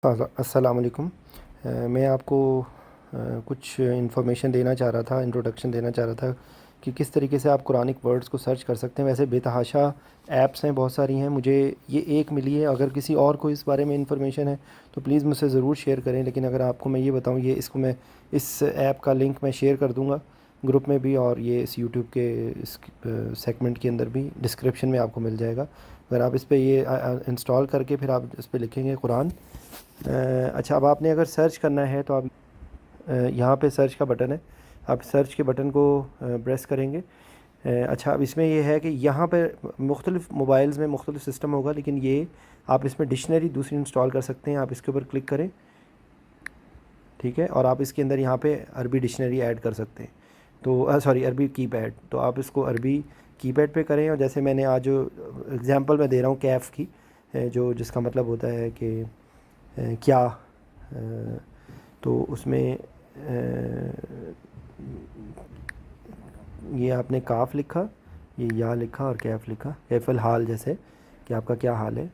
السلام علیکم۔ میں آپ کو کچھ انفارمیشن دینا چاہ رہا تھا، انٹروڈکشن دینا چاہ رہا تھا کہ کس طریقے سے آپ قرآنک ورڈز کو سرچ کر سکتے ہیں۔ ویسے بے تحاشا ایپس ہیں، بہت ساری ہیں، مجھے یہ ایک ملی ہے۔ اگر کسی اور کو اس بارے میں انفارمیشن ہے تو پلیز مجھ سے ضرور شیئر کریں، لیکن اگر آپ کو میں یہ بتاؤں، میں اس ایپ کا لنک میں شیئر کر دوں گا گروپ میں بھی، اور یہ اس یوٹیوب کے اس سیگمنٹ کے اندر بھی ڈسکرپشن میں آپ کو مل جائے گا۔ اگر آپ اس پہ یہ انسٹال کر کے پھر آپ اس پہ لکھیں گے قرآن۔ اچھا، اب آپ نے اگر سرچ کرنا ہے تو آپ یہاں پہ سرچ کا بٹن ہے، آپ سرچ کے بٹن کو پریس کریں گے۔ اچھا، اب اس میں یہ ہے کہ یہاں پہ مختلف موبائلز میں مختلف سسٹم ہوگا، لیکن یہ آپ اس میں ڈکشنری دوسری انسٹال کر سکتے ہیں۔ آپ اس کے اوپر کلک کریں، ٹھیک ہے، اور آپ اس کے اندر یہاں پہ عربی ڈکشنری ایڈ کر سکتے ہیں۔ تو عربی کی پیڈ، تو آپ اس کو عربی کی پیڈ پہ کریں، اور جیسے میں نے آج جو اگزامپل میں دے رہا ہوں کیف کی، جس کا مطلب ہوتا ہے کہ کیا، تو اس میں یہ آپ نے کاف لکھا، یہ یا لکھا اور کیف لکھا، کیف الحال، جیسے کہ آپ کا کیا حال ہے،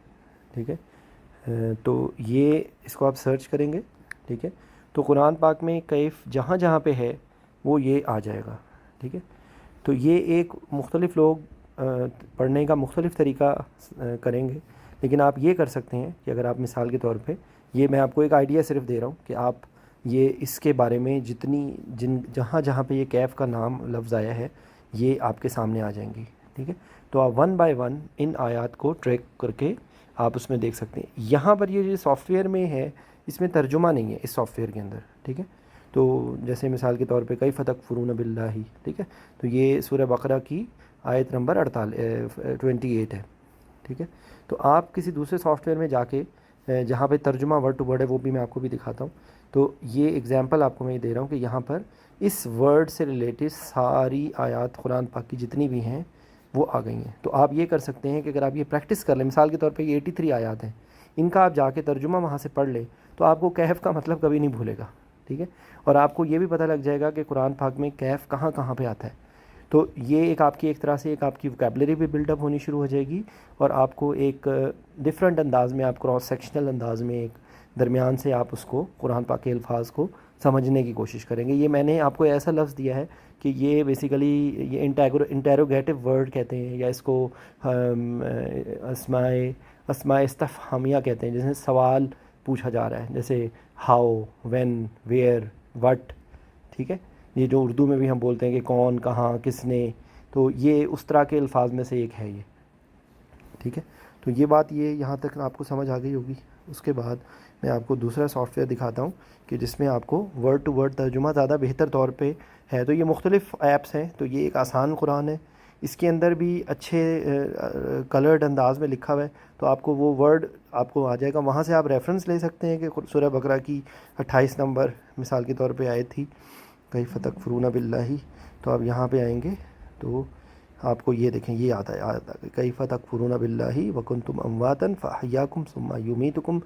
ٹھیک ہے۔ تو یہ اس کو آپ سرچ کریں گے، ٹھیک ہے۔ تو قرآن پاک میں کیف جہاں جہاں پہ ہے وہ یہ آ جائے گا، ٹھیک ہے۔ تو یہ ایک مختلف لوگ پڑھنے کا مختلف طریقہ کریں گے، لیکن آپ یہ کر سکتے ہیں کہ اگر آپ مثال کے طور پہ، یہ میں آپ کو ایک آئیڈیا صرف دے رہا ہوں کہ آپ یہ اس کے بارے میں جہاں جہاں پہ یہ کیف کا نام لفظ آیا ہے یہ آپ کے سامنے آ جائیں گی، ٹھیک ہے۔ تو آپ ون بائی ون ان آیات کو ٹریک کر کے آپ اس میں دیکھ سکتے ہیں۔ یہاں پر یہ جو سافٹ ویئر میں ہے، اس میں ترجمہ نہیں ہے اس سافٹ ویئر کے اندر، ٹھیک ہے۔ تو جیسے مثال کے طور پہ کیف تکفرون باللہ، ٹھیک ہے، تو یہ سورہ بقرہ کی آیت نمبر 28 ہے، ٹھیک ہے۔ تو آپ کسی دوسرے سافٹ ویئر میں جا کے جہاں پہ ترجمہ ورڈ ٹو ورڈ ہے وہ بھی میں آپ کو بھی دکھاتا ہوں۔ تو یہ اگزامپل آپ کو میں دے رہا ہوں کہ یہاں پر اس ورڈ سے ریلیٹڈ ساری آیات قرآن پاک کی جتنی بھی ہیں وہ آ گئی ہیں۔ تو آپ یہ کر سکتے ہیں کہ اگر آپ یہ پریکٹس کر لیں، مثال کے طور پہ یہ 83 آیات ہیں، ان کا آپ جا کے ترجمہ وہاں سے پڑھ لیں تو آپ کو کہف کا مطلب کبھی نہیں بھولے گا، ٹھیک ہے۔ اور آپ کو یہ بھی پتہ لگ جائے گا کہ قرآن پاک میں کیف کہاں کہاں پہ آتا ہے۔ تو یہ ایک آپ کی ایک طرح سے ایک آپ کی وکیبلری بھی بلڈ اپ ہونی شروع ہو جائے گی، اور آپ کو ایک ڈفرینٹ انداز میں، آپ کراس سیکشنل انداز میں ایک درمیان سے آپ اس کو قرآن پاک کے الفاظ کو سمجھنے کی کوشش کریں گے۔ یہ میں نے آپ کو ایسا لفظ دیا ہے کہ یہ بیسیکلی یہ انٹیروگیٹو ورڈ کہتے ہیں، یا اس کو اسماء استفہامیہ کہتے ہیں، جیسے سوال پوچھا جا رہا ہے، جیسے ہاؤ، وین، ویئر، وٹ، ٹھیک ہے۔ یہ جو اردو میں بھی ہم بولتے ہیں کہ کون، کہاں، کس نے، تو یہ اس طرح کے الفاظ میں سے ایک ہے یہ، ٹھیک ہے۔ تو یہ بات یہاں تک آپ کو سمجھ آ گئی ہوگی۔ اس کے بعد میں آپ کو دوسرا سافٹ ویئر دکھاتا ہوں کہ جس میں آپ کو ورڈ ٹو ورڈ ترجمہ زیادہ بہتر طور پہ ہے۔ تو یہ مختلف ایپس ہیں، تو یہ ایک آسان قرآن ہے، اس کے اندر بھی اچھے کلرڈ انداز میں لکھا ہوا ہے، تو آپ کو وہ ورڈ آپ کو آ جائے گا، وہاں سے آپ ریفرنس لے سکتے ہیں کہ سورہ بقرہ کی 28 نمبر مثال کے طور پہ آئی تھی کیف تکفرون باللہ۔ تو آپ یہاں پہ آئیں گے تو آپ کو یہ دیکھیں، یہ آتا ہے کیف تکفرون باللہ وکنتم امواتا فاحیاکم ثم یمیتکم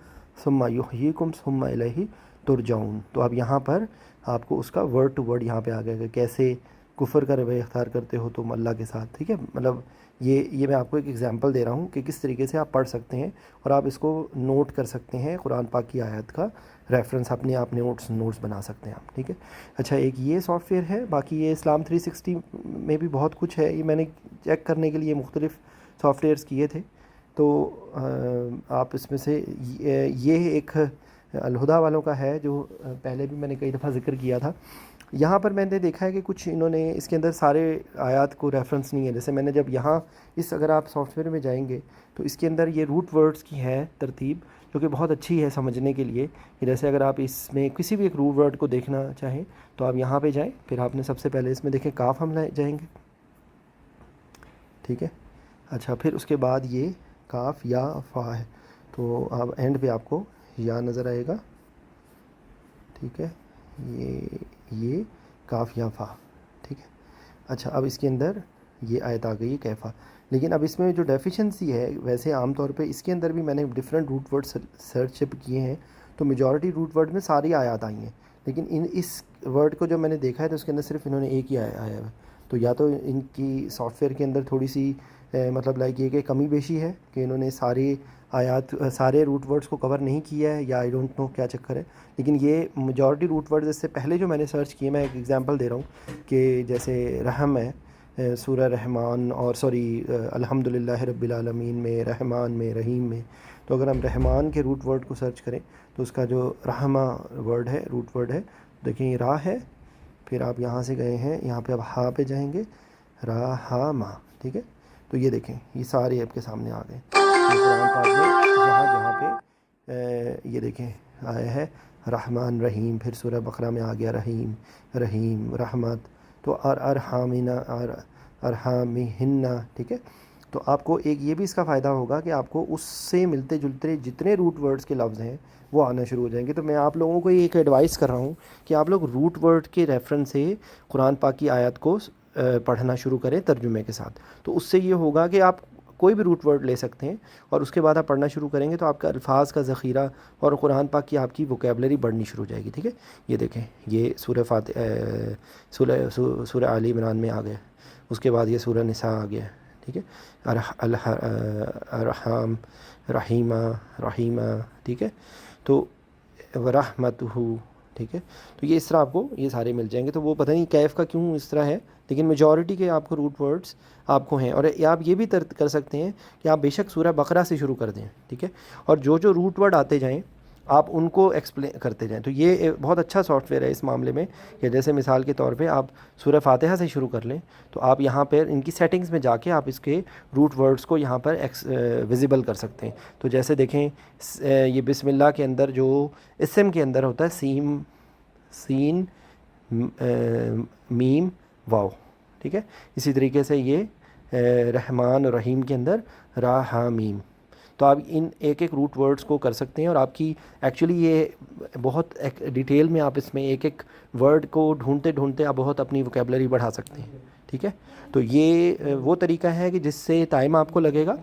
ثم یحییکم ثم الیہ ترجعون۔ تو اب یہاں پر آپ کو اس کا ورڈ ٹو ورڈ یہاں پہ آ گیا کہ کیسے کفر کا رویہ اختیار کرتے ہو تم اللہ کے ساتھ، ٹھیک ہے۔ مطلب یہ میں آپ کو ایک ایگزامپل دے رہا ہوں کہ کس طریقے سے آپ پڑھ سکتے ہیں، اور آپ اس کو نوٹ کر سکتے ہیں، قرآن پاک کی آیت کا ریفرنس اپنے آپ نوٹس بنا سکتے ہیں آپ، ٹھیک ہے۔ اچھا، ایک یہ سافٹ ویئر ہے، باقی یہ اسلام 360 میں بھی بہت کچھ ہے، یہ میں نے چیک کرنے کے لیے مختلف سافٹ ویئرس کیے تھے۔ تو آپ اس میں سے یہ ایک الہدا والوں کا ہے، جو پہلے بھی میں نے کئی دفعہ ذکر کیا تھا۔ یہاں پر میں نے دیکھا ہے کہ کچھ انہوں نے اس کے اندر سارے آیات کو ریفرنس نہیں ہے، جیسے میں نے جب یہاں اگر آپ سافٹ ویئر میں جائیں گے تو اس کے اندر یہ روٹ ورڈز کی ہے ترتیب، جو کہ بہت اچھی ہے سمجھنے کے لیے، کہ جیسے اگر آپ اس میں کسی بھی ایک روٹ ورڈ کو دیکھنا چاہیں تو آپ یہاں پہ جائیں، پھر آپ نے سب سے پہلے اس میں دیکھیں کاف ہم جائیں گے، ٹھیک ہے۔ اچھا، پھر اس کے بعد یہ کاف یا فا ہے، تو آپ اینڈ پہ آپ کو یا نظر آئے گا، ٹھیک ہے، یہ کاف یا فا، ٹھیک ہے۔ اچھا، اب اس کے اندر یہ آیت آ گئی ہے کیفا، لیکن اب اس میں جو ڈیفیشنسی ہے، ویسے عام طور پہ اس کے اندر بھی میں نے ڈفرینٹ روٹ ورڈ سرچ کیے ہیں، تو میجورٹی روٹ ورڈ میں ساری آیات آئی ہیں، لیکن اس ورڈ کو جو میں نے دیکھا ہے تو اس کے اندر صرف انہوں نے ایک ہی آیا ہے، تو یا تو ان کی سافٹ ویئر کے اندر تھوڑی سی مطلب لائک یہ کہ کمی بیشی ہے کہ انہوں نے ساری آیات سارے روٹ ورڈز کو کور نہیں کیا ہے، یا آئی ڈونٹ نو کیا چکر ہے، لیکن یہ میجورٹی روٹ ورڈز اس سے پہلے جو میں نے سرچ کیے، میں ایک ایگزامپل دے رہا ہوں کہ جیسے رحم ہے سورہ رحمان، اور الحمدللہ رب العالمین میں، رحمان میں، رحیم میں. تو اگر ہم رحمان کے روٹ ورڈ کو سرچ کریں تو اس کا جو رحمہ ورڈ ہے، روٹ ورڈ ہے، دیکھیں یہ راہ ہے، پھر آپ یہاں سے گئے ہیں، یہاں پہ اب ہا پہ جائیں گے، راہما، ٹھیک ہے. تو یہ دیکھیں یہ سارے آپ کے سامنے آ گئے قرآن پاک میں، جہاں جہاں پہ یہ دیکھیں آیا ہے رحمان رحیم، پھر سورہ بقرہ میں آ گیا رحیم، رحیم، رحمت. تو ارحامنا، ارحامہنہ، ٹھیک ہے. تو آپ کو ایک یہ بھی اس کا فائدہ ہوگا کہ آپ کو اس سے ملتے جلتے جتنے روٹ ورڈز کے لفظ ہیں وہ آنا شروع ہو جائیں گے. تو میں آپ لوگوں کو ایک ایڈوائس کر رہا ہوں کہ آپ لوگ روٹ ورڈ کے ریفرنس سے قرآن پاک کی آیات کو پڑھنا شروع کریں ترجمے کے ساتھ. تو اس سے یہ ہوگا کہ آپ کوئی بھی روٹ ورڈ لے سکتے ہیں، اور اس کے بعد آپ پڑھنا شروع کریں گے تو آپ کا الفاظ کا ذخیرہ اور قرآن پاک کی آپ کی ووکیبلری بڑھنی شروع ہو جائے گی. ٹھیک ہے. یہ دیکھیں یہ سورہ آل عمران میں آ گیا، اس کے بعد یہ سورہ نساء آ گیا. ٹھیک ہے. ارحام، رحیمہ، رحیمہ، ٹھیک ہے. تو ورحمتہ، ٹھیک ہے. تو یہ اس طرح آپ کو یہ سارے مل جائیں گے. تو وہ پتہ نہیں کیف کا کیوں اس طرح ہے، لیکن میجورٹی کے آپ کو روٹ ورڈز آپ کو ہیں. اور آپ یہ بھی کر سکتے ہیں کہ آپ بے شک سورہ بقرہ سے شروع کر دیں، ٹھیک ہے، اور جو روٹ ورڈ آتے جائیں آپ ان کو ایکسپلین کرتے جائیں. تو یہ بہت اچھا سافٹ ویئر ہے اس معاملے میں، کہ جیسے مثال کے طور پہ آپ سورہ فاتحہ سے شروع کر لیں تو آپ یہاں پر ان کی سیٹنگز میں جا کے آپ اس کے روٹ ورڈز کو یہاں پر ویزیبل کر سکتے ہیں. تو جیسے دیکھیں یہ بسم اللہ کے اندر جو اسم کے اندر ہوتا ہے سین، میم، واو، ٹھیک ہے. اسی طریقے سے یہ رحمان اور رحیم کے اندر را ہا میم. تو آپ ان ایک ایک روٹ ورڈز کو کر سکتے ہیں، اور آپ کی ایکچولی یہ بہت ڈیٹیل میں آپ اس میں ایک ایک ورڈ کو ڈھونڈتے ڈھونڈتے آپ بہت اپنی ووکیبلری بڑھا سکتے ہیں. ٹھیک ہے. تو یہ وہ طریقہ ہے کہ جس سے ٹائم آپ کو لگے گا،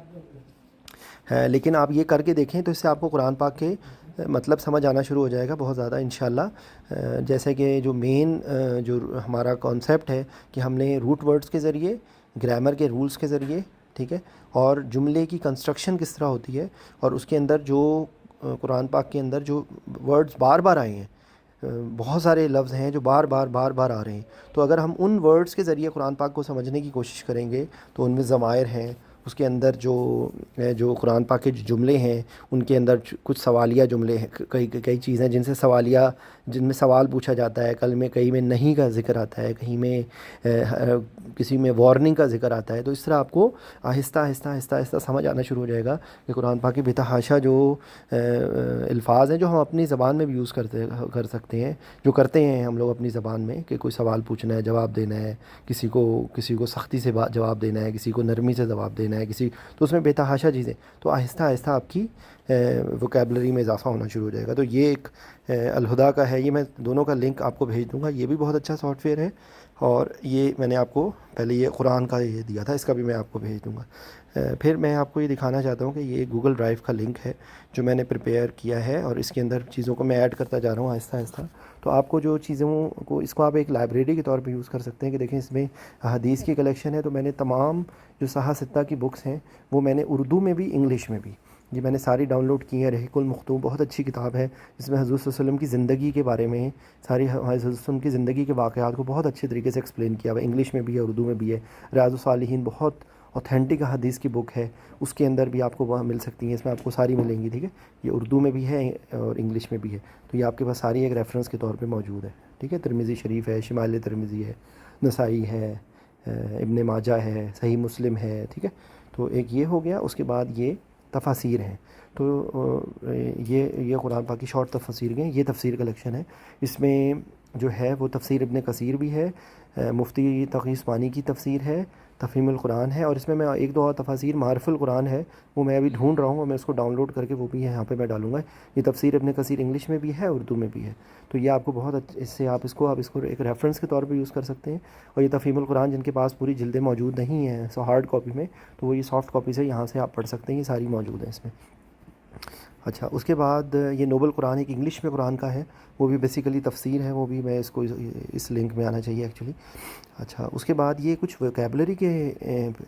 لیکن آپ یہ کر کے دیکھیں تو اس سے آپ کو قرآن پاک کے مطلب سمجھ آنا شروع ہو جائے گا بہت زیادہ انشاءاللہ. جیسے کہ جو مین جو ہمارا کانسیپٹ ہے کہ ہم نے روٹ ورڈز کے ذریعے، گرامر کے رولز کے ذریعے، ٹھیک ہے، اور جملے کی کنسٹرکشن کس طرح ہوتی ہے، اور اس کے اندر جو قرآن پاک کے اندر جو ورڈز بار بار آئے ہیں، بہت سارے لفظ ہیں جو بار بار آ رہے ہیں. تو اگر ہم ان ورڈز کے ذریعے قرآن پاک کو سمجھنے کی کوشش کریں گے تو ان میں ضمائر ہیں، اس کے اندر جو قرآن پاک کے جو جملے ہیں ان کے اندر کچھ سوالیہ جملے ہیں، کئی چیزیں جن سے جن میں سوال پوچھا جاتا ہے، کہیں میں نہیں کا ذکر آتا ہے، کہیں میں کسی میں وارننگ کا ذکر آتا ہے. تو اس طرح آپ کو آہستہ آہستہ آہستہ آہستہ سمجھ آنا شروع ہو جائے گا کہ قرآن پاک کے بتحاشا جو الفاظ ہیں جو ہم اپنی زبان میں بھی یوز کر سکتے ہیں، جو کرتے ہیں ہم لوگ اپنی زبان میں، کہ کوئی سوال پوچھنا ہے، جواب دینا ہے، کسی کو سختی سے جواب دینا ہے، کسی کو نرمی سے جواب دینا ہے، تو اس میں بے تحاشا چیزیں. تو آہستہ آہستہ آپ کی ووکیبلری میں اضافہ ہونا شروع ہو جائے گا. تو یہ ایک الہدا کا ہے، یہ میں دونوں کا لنک آپ کو بھیج دوں گا. یہ بھی بہت اچھا سافٹ ویئر ہے، اور یہ میں نے آپ کو پہلے یہ قرآن کا یہ دیا تھا، اس کا بھی میں آپ کو بھیج دوں گا. پھر میں آپ کو یہ دکھانا چاہتا ہوں کہ یہ گوگل ڈرائیو کا لنک ہے جو میں نے پریپیئر کیا ہے، اور اس کے اندر چیزوں کو میں ایڈ کرتا جا رہا ہوں آہستہ آہستہ. تو آپ کو جو چیزوں کو، اس کو آپ ایک لائبریری کے طور پہ یوز کر سکتے ہیں. کہ دیکھیں اس میں حدیث کی کلیکشن ہے، تو میں نے تمام جو صحاح ستہ کی بکس ہیں وہ میں نے اردو میں بھی، انگلش میں بھی، یہ میں نے ساری ڈاؤن لوڈ کی ہیں. رحیق المختوم بہت اچھی کتاب ہے، جس میں حضور صلی اللہ علیہ وسلم کی زندگی کے بارے میں، ساری حضرت صلی اللہ علیہ وسلم کی زندگی کے واقعات کو بہت اچھے طریقے سے ایکسپلین کیا ہوا ہے. انگلش میں بھی ہے، اردو میں بھی ہے. ریاض الصالحین بہت اوتھینٹک حدیث کی بک ہے، اس کے اندر بھی آپ کو وہاں مل سکتی ہیں. اس میں آپ کو ساری ملیں گی. ٹھیک ہے. یہ اردو میں بھی ہے اور انگلش میں بھی ہے. تو یہ آپ کے پاس ساری ایک ریفرنس کے طور پہ موجود ہے. ٹھیک ہے. ترمذی شریف ہے، شمائل ترمذی ہے، نسائی ہے، ابن ماجہ ہے، صحیح مسلم ہے. ٹھیک ہے. تو ایک یہ ہو گیا. اس کے بعد یہ تفاسیر ہیں. تو یہ قرآن پاک کی شارٹ تفاسیر ہیں. یہ تفسیر کلیکشن ہے. اس میں جو ہے وہ تفسیر ابن کثیر بھی ہے، مفتی تقی عثمانی کی تفسیر ہے، تفہیم القرآن ہے، اور اس میں ایک دو اور تفاسیر، معارف القرآن ہے، وہ میں ابھی ڈھونڈ رہا ہوں، اور میں اس کو ڈاؤن لوڈ کر کے وہ بھی یہاں پہ میں ڈالوں گا. یہ تفسیر ابن کثیر انگلش میں بھی ہے، اردو میں بھی ہے. تو یہ آپ کو بہت اس سے آپ اس کو ایک ریفرنس کے طور پہ یوز کر سکتے ہیں. اور یہ تفہیم القرآن جن کے پاس پوری جلدیں موجود نہیں ہیں ہارڈ کاپی میں، تو وہ یہ سافٹ کاپی سے یہاں سے آپ پڑھ سکتے ہیں. یہ ساری موجود ہیں اس میں. اچھا اس کے بعد یہ نوبل قرآن ایک انگلش میں قرآن کا ہے، وہ بھی بیسیکلی تفسیر ہے، وہ بھی میں اس کو اس لنک میں آنا چاہیے ایکچولی۔ اچھا اس کے بعد یہ کچھ ویکیبلری کے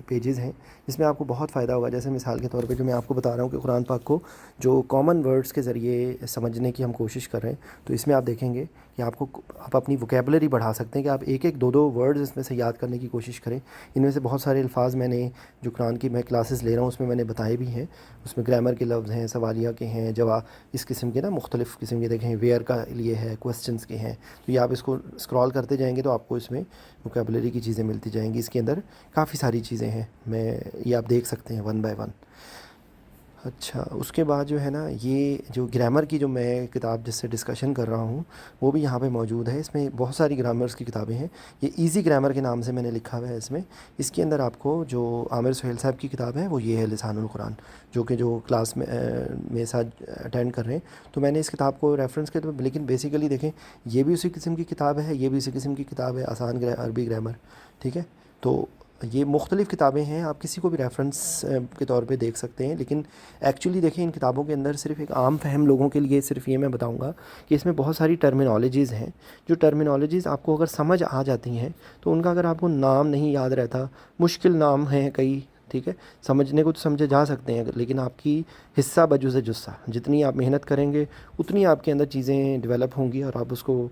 پیجز ہیں جس میں آپ کو بہت فائدہ ہوگا، جیسے مثال کے طور پہ جو میں آپ کو بتا رہا ہوں کہ قرآن پاک کو جو کامن ورڈز کے ذریعے سمجھنے کی ہم کوشش کر رہے ہیں، تو اس میں آپ دیکھیں گے کہ آپ اپنی ویکیبلری بڑھا سکتے ہیں کہ آپ ایک ایک دو دو ورڈز اس میں سے یاد کرنے کی کوشش کریں۔ ان میں سے بہت سارے الفاظ میں نے جو قرآن کی میں کلاسز لے رہا ہوں اس میں میں نے بتائے بھی ہیں، اس میں گرامر کے لفظ ہیں، سوالیہ کے ہیں، جواب اس قسم کے نا مختلف قسم کے دیکھیں، ویئر کا لیے ہے، کوسچنس کے ہیں، تو یہ آپ اس کو اسکرال کرتے جائیں گے تو آپ کو اس میں ووکیبلری کی چیزیں ملتی جائیں گی۔ اس کے اندر کافی ساری چیزیں ہیں، یہ آپ دیکھ سکتے ہیں ون بائی ون۔ اچھا اس کے بعد جو ہے نا یہ جو گرامر کی جو میں کتاب جس سے ڈسکشن کر رہا ہوں وہ بھی یہاں پہ موجود ہے، اس میں بہت ساری گرامرز کی کتابیں ہیں، یہ ایزی گرامر کے نام سے میں نے لکھا ہوا ہے اس میں۔ اس کے اندر آپ کو جو عامر سہیل صاحب کی کتاب ہے وہ یہ ہے لسان القرآن، جو کہ جو کلاس میں ساتھ اٹینڈ کر رہے ہیں، تو میں نے اس کتاب کو ریفرنس کے طور پہ، لیکن بیسیکلی دیکھیں یہ بھی اسی قسم کی کتاب ہے، یہ بھی اسی قسم کی کتاب ہے، آسان عربی گرامر، ٹھیک ہے۔ تو یہ مختلف کتابیں ہیں، آپ کسی کو بھی ریفرنس کے طور پہ دیکھ سکتے ہیں، لیکن ایکچولی دیکھیں ان کتابوں کے اندر صرف ایک عام فہم لوگوں کے لیے صرف یہ میں بتاؤں گا کہ اس میں بہت ساری ٹرمینالوجیز ہیں، جو ٹرمینالوجیز آپ کو اگر سمجھ آ جاتی ہیں تو ان کا اگر آپ کو نام نہیں یاد رہتا، مشکل نام ہیں کئی، ٹھیک ہے، سمجھنے کو تو سمجھے جا سکتے ہیں لیکن آپ کی حصہ بجز جثہ، جتنی آپ محنت کریں گے اتنی آپ کے اندر چیزیں ڈیولپ ہوں گی اور آپ اس کو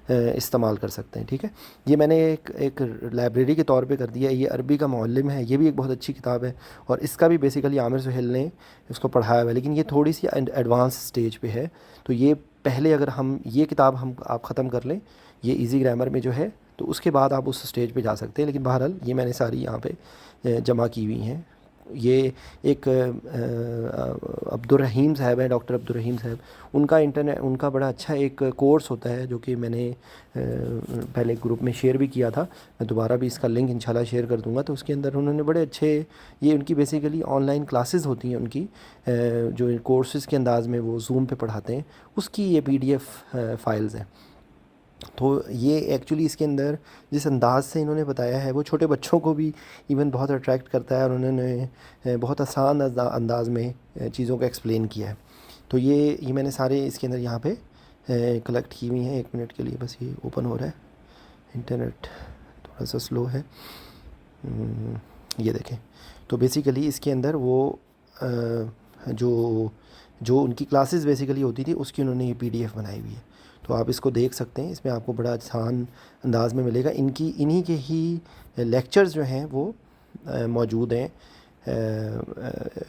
استعمال کر سکتے ہیں، ٹھیک ہے۔ یہ میں نے ایک لائبریری کے طور پہ کر دیا، یہ عربی کا معلم ہے، یہ بھی ایک بہت اچھی کتاب ہے، اور اس کا بھی بیسیکلی عامر سہیل نے اس کو پڑھایا ہوا ہے، لیکن یہ تھوڑی سی ایڈوانس سٹیج پہ ہے، تو یہ پہلے اگر یہ کتاب آپ ختم کر لیں یہ ایزی گرامر میں جو ہے، تو اس کے بعد آپ اس سٹیج پہ جا سکتے ہیں، لیکن بہرحال یہ میں نے ساری یہاں پہ جمع کی ہوئی ہیں۔ یہ ایک عبد الرحیم صاحب ہیں، ڈاکٹر عبد الرحیم صاحب، ان کا بڑا اچھا ایک کورس ہوتا ہے جو کہ میں نے پہلے گروپ میں شیئر بھی کیا تھا، میں دوبارہ بھی اس کا لنک انشاءاللہ شیئر کر دوں گا، تو اس کے اندر انہوں نے بڑے اچھے، یہ ان کی بیسیکلی آن لائن کلاسز ہوتی ہیں ان کی، جو کورسز کے انداز میں وہ زوم پہ پڑھاتے ہیں، اس کی یہ PDF فائلز ہیں۔ تو یہ ایکچولی اس کے اندر جس انداز سے انہوں نے بتایا ہے وہ چھوٹے بچوں کو بھی ایون بہت اٹریکٹ کرتا ہے، اور انہوں نے بہت آسان انداز میں چیزوں کو ایکسپلین کیا ہے۔ تو یہ میں نے سارے اس کے اندر یہاں پہ کلیکٹ کی ہوئی ہیں۔ 1 منٹ کے لیے بس یہ اوپن ہو رہا ہے، انٹرنیٹ تھوڑا سا سلو ہے۔ یہ دیکھیں، تو بیسیکلی اس کے اندر وہ جو ان کی کلاسز بیسیکلی ہوتی تھی اس کی انہوں نے یہ PDF بنائی ہوئی ہے، تو آپ اس کو دیکھ سکتے ہیں، اس میں آپ کو بڑا آسان انداز میں ملے گا۔ انہی کے ہی لیکچرز جو ہیں وہ موجود ہیں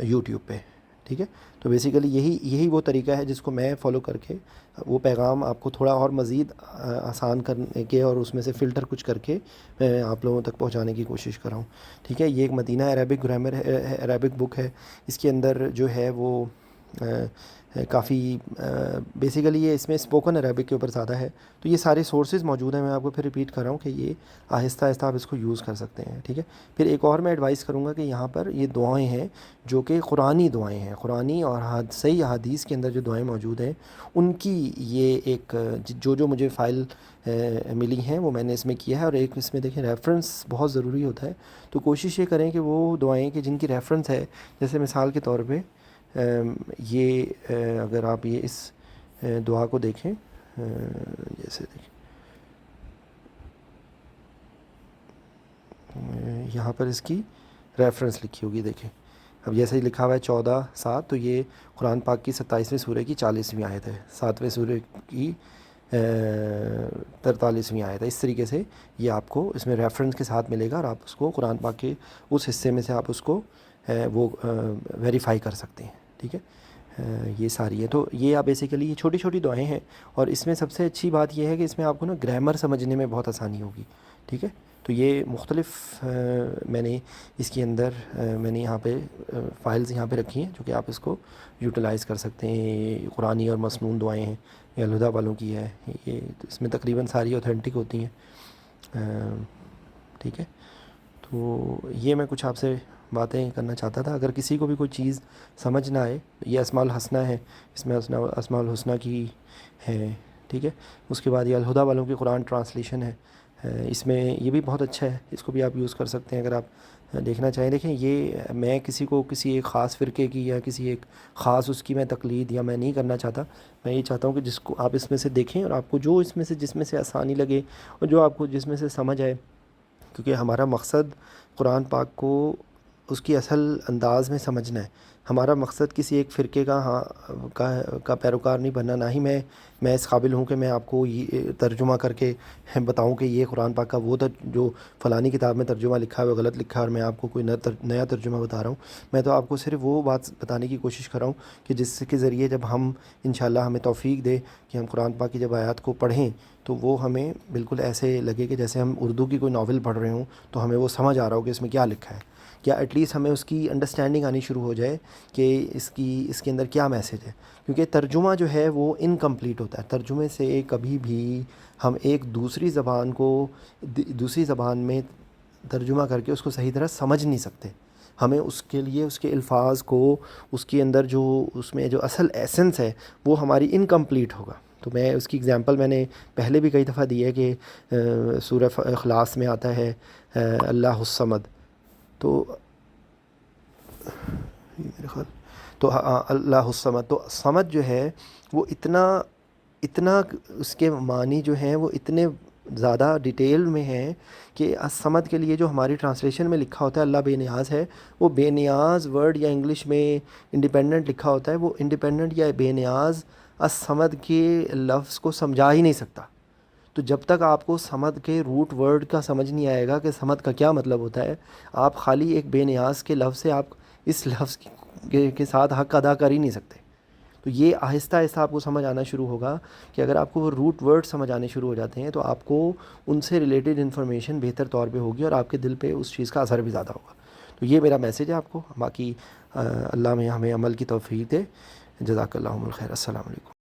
YouTube پہ، ٹھیک ہے۔ تو بیسیکلی یہی وہ طریقہ ہے جس کو میں فالو کر کے وہ پیغام آپ کو تھوڑا اور مزید آسان کرنے کے اور اس میں سے فلٹر کچھ کر کے میں آپ لوگوں تک پہنچانے کی کوشش کر رہا ہوں، ٹھیک ہے۔ یہ ایک مدینہ عربک گرامر ہے، عربک بک ہے، اس کے اندر جو ہے وہ کافی بیسیکلی یہ اس میں اسپوکن عربک کے اوپر زیادہ ہے، تو یہ سارے سورسز موجود ہیں، میں آپ کو پھر ریپیٹ کر رہا ہوں کہ یہ آہستہ آہستہ آپ اس کو یوز کر سکتے ہیں، ٹھیک ہے۔ پھر ایک اور میں ایڈوائز کروں گا کہ یہاں پر یہ دعائیں ہیں جو کہ قرآنی دعائیں ہیں، قرآنی اور صحیح احادیث کے اندر جو دعائیں موجود ہیں ان کی یہ ایک جو مجھے فائل ملی ہیں وہ میں نے اس میں کیا ہے، اور ایک اس میں دیکھیں ریفرنس بہت ضروری ہوتا ہے، تو کوشش یہ کریں کہ وہ دعائیں کہ جن کی ریفرنس ہے، جیسے مثال کے طور پہ یہ اگر آپ یہ اس دعا کو دیکھیں، جیسے دیکھیں یہاں پر اس کی ریفرنس لکھی ہوگی، دیکھیں اب جیسے ہی لکھا ہوا ہے 14:7، تو یہ قرآن پاک کی 27ویں سورہ کی 40ویں آیت ہے، 7ویں سورہ کی 43ویں آیت ہے۔ اس طریقے سے یہ آپ کو اس میں ریفرنس کے ساتھ ملے گا، اور آپ اس کو قرآن پاک کے اس حصے میں سے آپ اس کو وہ ویریفائی کر سکتے ہیں، ٹھیک ہے۔ یہ ساری ہے، تو یہ آپ بیسیکلی یہ چھوٹی چھوٹی دعائیں ہیں، اور اس میں سب سے اچھی بات یہ ہے کہ اس میں آپ کو نا گرامر سمجھنے میں بہت آسانی ہوگی، ٹھیک ہے۔ تو یہ مختلف میں نے اس کے اندر میں نے یہاں پہ فائلز یہاں پہ رکھی ہیں جو کہ آپ اس کو یوٹیلائز کر سکتے ہیں۔ یہ قرآنی اور مسنون دعائیں ہیں، یہ الہدیٰ والوں کی ہے، یہ اس میں تقریباً ساری اوتھینٹک ہوتی ہیں، ٹھیک ہے۔ تو یہ میں کچھ آپ سے باتیں کرنا چاہتا تھا۔ اگر کسی کو بھی کوئی چیز سمجھ نہ آئے، یہ اسماء الحسنہ ہے، اس میں اسماء الحسنہ کی ہے، ٹھیک ہے۔ اس کے بعد یہ الہدیٰ والوں کی قرآن ٹرانسلیشن ہے، اس میں یہ بھی بہت اچھا ہے، اس کو بھی آپ یوز کر سکتے ہیں اگر آپ دیکھنا چاہیں. دیکھیں یہ میں کسی کو کسی ایک خاص فرقے کی یا کسی ایک خاص اس کی میں تقلید یا میں نہیں کرنا چاہتا. میں یہ چاہتا ہوں کہ جس کو آپ اس میں سے دیکھیں اور آپ کو جو اس میں سے جس میں سے آسانی لگے اور جو آپ کو جس میں سے سمجھ آئے, کیونکہ ہمارا مقصد قرآن پاک کو اس کی اصل انداز میں سمجھنا ہے. ہمارا مقصد کسی ایک فرقے کا پیروکار نہیں بننا, نہ ہی میں اس قابل ہوں کہ میں آپ کو یہ ترجمہ کر کے بتاؤں کہ یہ قرآن پاک کا وہ جو فلانی کتاب میں ترجمہ لکھا ہے وہ غلط لکھا ہے اور میں آپ کو کوئی نیا ترجمہ بتا رہا ہوں. میں تو آپ کو صرف وہ بات بتانے کی کوشش کر رہا ہوں کہ جس کے ذریعے جب ہم انشاءاللہ ہمیں توفیق دے کہ ہم قرآن پاک کی جب آیات کو پڑھیں تو وہ ہمیں بالکل ایسے لگے کہ جیسے ہم اردو کی کوئی ناول پڑھ رہے ہوں, تو ہمیں وہ سمجھ آ رہا ہو کہ اس میں کیا لکھا ہے, یا ایٹ لیسٹ ہمیں اس کی انڈرسٹینڈنگ آنی شروع ہو جائے کہ اس کے اندر کیا میسج ہے. کیونکہ ترجمہ جو ہے وہ انکمپلیٹ ہوتا ہے. ترجمے سے کبھی بھی ہم ایک دوسری زبان کو دوسری زبان میں ترجمہ کر کے اس کو صحیح طرح سمجھ نہیں سکتے. ہمیں اس کے لیے اس کے الفاظ کو اس کے اندر جو اس میں جو اصل ایسنس ہے وہ ہماری انکمپلیٹ ہوگا. تو میں اس کی اگزامپل میں نے پہلے بھی کئی دفعہ دی ہے کہ سورہ اخلاص میں آتا ہے اللہ الصمد, تو میرے خیال تو اللہ الصمد, تو صمد جو ہے وہ اتنا اس کے معنی جو ہیں وہ اتنے زیادہ ڈیٹیل میں ہیں کہ الصمد کے لیے جو ہماری ٹرانسلیشن میں لکھا ہوتا ہے اللہ بے نیاز ہے, وہ بے نیاز ورڈ یا انگلش میں انڈیپینڈنٹ لکھا ہوتا ہے, وہ انڈیپینڈنٹ یا بے نیاز الصمد کے لفظ کو سمجھا ہی نہیں سکتا. تو جب تک آپ کو صمد کے روٹ ورڈ کا سمجھ نہیں آئے گا کہ صمد کا کیا مطلب ہوتا ہے, آپ خالی ایک بے نیاز کے لفظ سے آپ اس لفظ کے ساتھ حق ادا کر ہی نہیں سکتے. تو یہ آہستہ آہستہ آپ کو سمجھ آنا شروع ہوگا کہ اگر آپ کو وہ روٹ ورڈ سمجھ آنے شروع ہو جاتے ہیں تو آپ کو ان سے ریلیٹڈ انفارمیشن بہتر طور پہ ہوگی اور آپ کے دل پہ اس چیز کا اثر بھی زیادہ ہوگا. تو یہ میرا میسیج ہے آپ کو. باقی اللہ میں ہمیں عمل کی توفیق دے. جزاک اللہ الخیر. السلام علیکم.